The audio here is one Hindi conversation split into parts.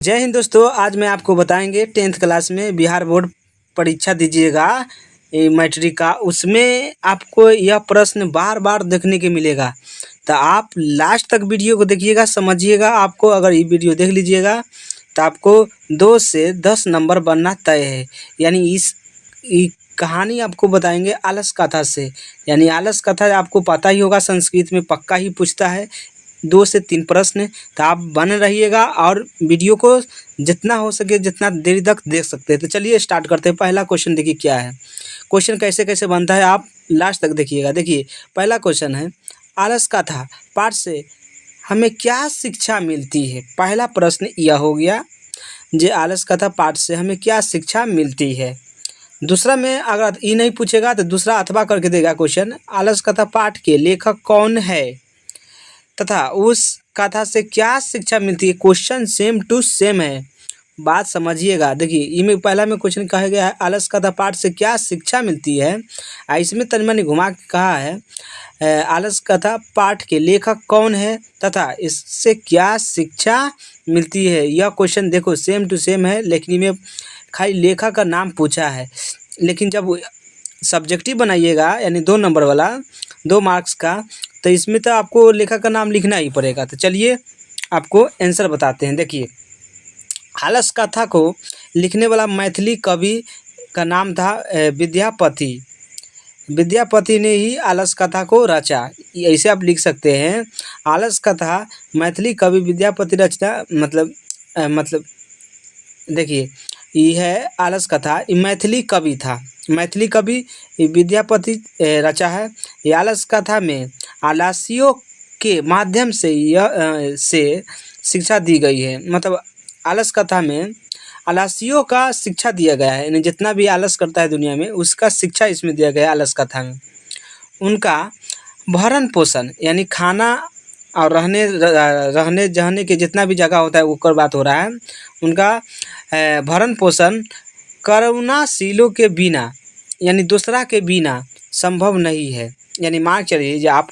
जय हिंद दोस्तों, आज मैं आपको बताएंगे 10th क्लास में बिहार बोर्ड परीक्षा दीजिएगा मैट्रिक का। उसमें आपको यह प्रश्न बार बार देखने के मिलेगा, तो आप लास्ट तक वीडियो को देखिएगा, समझिएगा। आपको अगर ये वीडियो देख लीजिएगा तो आपको 2 से 10 नंबर बनना तय है। यानी इस कहानी आपको बताएंगे आलस कथा से। यानी आलस कथा आपको पता ही होगा, संस्कृत में पक्का ही पूछता है 2 से 3 प्रश्न। तो आप बने रहिएगा और वीडियो को जितना हो सके जितना देर तक देख सकते हैं। तो चलिए स्टार्ट करते हैं। पहला क्वेश्चन देखिए क्या है, क्वेश्चन कैसे कैसे बनता है आप लास्ट तक देखिएगा। देखिए पहला क्वेश्चन है, आलस कथा पाठ से हमें क्या शिक्षा मिलती है। पहला प्रश्न यह हो गया, जे आलस कथा पाठ से हमें क्या शिक्षा मिलती है। दूसरा में अगर ये नहीं पूछेगा तो दूसरा अथवा करके देगा क्वेश्चन, आलस कथा पाठ के लेखक कौन है तथा उस कथा से क्या शिक्षा मिलती है। क्वेश्चन सेम टू सेम है, बात समझिएगा। देखिए इनमें पहला में क्वेश्चन कहा गया है आलस कथा पाठ से क्या शिक्षा मिलती है, इसमें तनि मनी घुमा के कहा है आलस कथा पाठ के लेखक कौन है तथा इससे क्या शिक्षा मिलती है। यह क्वेश्चन देखो सेम टू सेम है, लेकिन इनमें खाली लेखक का नाम पूछा है। लेकिन जब सब्जेक्टिव बनाइएगा यानी 2 नंबर वाला 2 मार्क्स का, तो इसमें तो आपको लेखक का नाम लिखना ही पड़ेगा। तो चलिए आपको आंसर बताते हैं। देखिए आलस कथा को लिखने वाला मैथिली कवि का नाम था विद्यापति। विद्यापति ने ही आलस कथा को रचा, ऐसे आप लिख सकते हैं। आलस कथा मैथिली कवि विद्यापति रचना मतलब देखिए ये है आलस कथा, ये मैथिली कवि था, मैथिली कवि विद्यापति रचा है। ये आलस कथा में आलसियों के माध्यम से से शिक्षा दी गई है। मतलब आलस कथा में आलसियों का शिक्षा दिया गया है, यानी जितना भी आलस करता है दुनिया में उसका शिक्षा इसमें दिया गया है आलस कथा में। उनका भरण पोषण यानी खाना और रहने जहने के जितना भी जगह होता है ऊपर बात हो रहा है, उनका भरण पोषण करुणाशीलों के बिना यानी दूसरा के बिना संभव नहीं है। यानी मान चलिए जो आप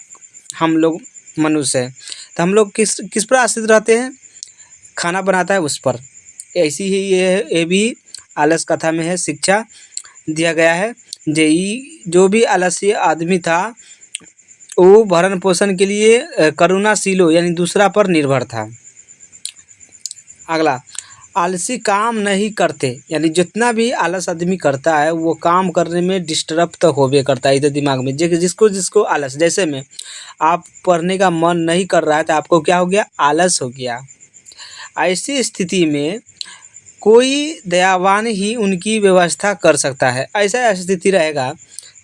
हम लोग मनुष्य हैं, तो हम लोग किस पर आश्रित रहते हैं, खाना बनाता है उस पर। ऐसी ही ये भी आलस कथा में है, शिक्षा दिया गया है। जो भी आलसी आदमी था वो भरण पोषण के लिए करुणाशीलो यानी दूसरा पर निर्भर था। अगला, आलसी काम नहीं करते, यानी जितना भी आलस आदमी करता है वो काम करने में डिस्टर्ब तो होबे करता है इधर दिमाग में। जिसको आलस, जैसे में आप पढ़ने का मन नहीं कर रहा है तो आपको क्या हो गया, आलस हो गया। ऐसी स्थिति में कोई दयावान ही उनकी व्यवस्था कर सकता है। ऐसा स्थिति रहेगा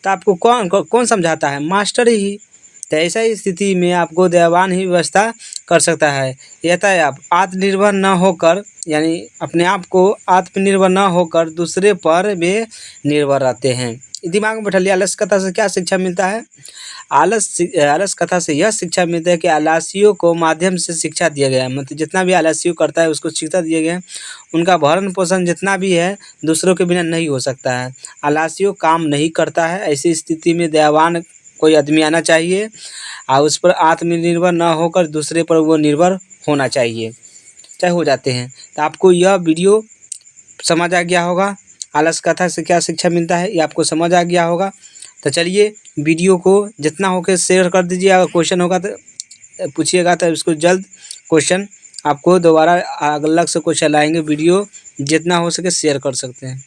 तो आपको कौन समझाता है, मास्टर ही। तो ऐसा ही स्थिति में आपको दयावान ही व्यवस्था कर सकता है। यथा आप आत्मनिर्भर न होकर यानी अपने आप को आत्मनिर्भर न होकर दूसरे पर भी निर्भर रहते हैं। दिमाग में बैठा लिया। आलस कथा से क्या शिक्षा मिलता है, आलस कथा से यह शिक्षा मिलता है कि आलसियों को माध्यम से शिक्षा दिया गया है। मतलब जितना भी आलसियों करता है उसको शिक्षा दिया गया है। उनका भरण पोषण जितना भी है दूसरों के बिना नहीं हो सकता है। आलसियों काम नहीं करता है, ऐसी स्थिति में दयावान कोई आदमी आना चाहिए और उस पर आत्मनिर्भर न होकर दूसरे पर वो निर्भर होना चाहिए, चाहे हो जाते हैं। तो आपको यह वीडियो समझ आ गया होगा, आलस कथा से क्या शिक्षा मिलता है ये आपको समझ आ गया होगा। तो चलिए वीडियो को जितना हो के शेयर कर दीजिए। अगर क्वेश्चन होगा तो पूछिएगा, तो उसको जल्द क्वेश्चन आपको दोबारा अलग से क्वेश्चन लाएंगे। वीडियो जितना हो सके शेयर कर सकते हैं।